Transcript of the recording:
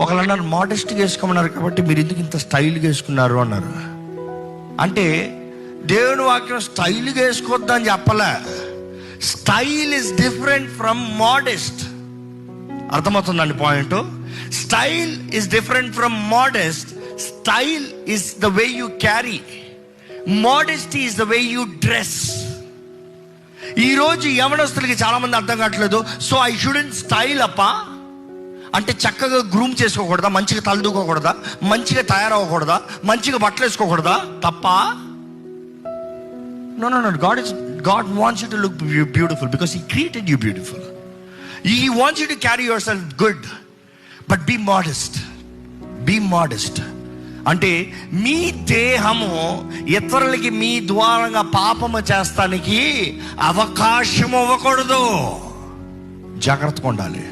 ఒకళ్ళు అన్నారు మోడెస్ట్గా వేసుకోమన్నారు కాబట్టి మీరు ఎందుకు ఇంత స్టైల్గా వేసుకున్నారు అన్నారు. అంటే దేవుని వాక్యం స్టైల్గా వేసుకోవద్దని చెప్పలే. Style is different from modest. అర్థమవుతుందండి point? Style is different from modest. Style is the way you carry, modesty is the way you dress. ఈరోజు యవనస్తులకి చాలా మంది అర్థం కావట్లేదు. సో ఐ షుడెంట్ స్టైల్ అప్పా అంటే చక్కగా గ్రూమ్ చేసుకోకూడదా, మంచిగా తలదూకోకూడదా, మంచిగా తయారవ్వకూడదా, మంచిగా బట్టలు వేసుకోకూడదా? తప్ప. No no no, God wants you to look beautiful because He created you beautiful. He wants you to carry yourself good, but be modest. Be modest. అంటే మీ దేహము ఇతరులకి మీ ద్వారంగా పాపము చేస్తానికి అవకాశం ఇవ్వకూడదు. జాగ్రత్తగా ఉండాలి.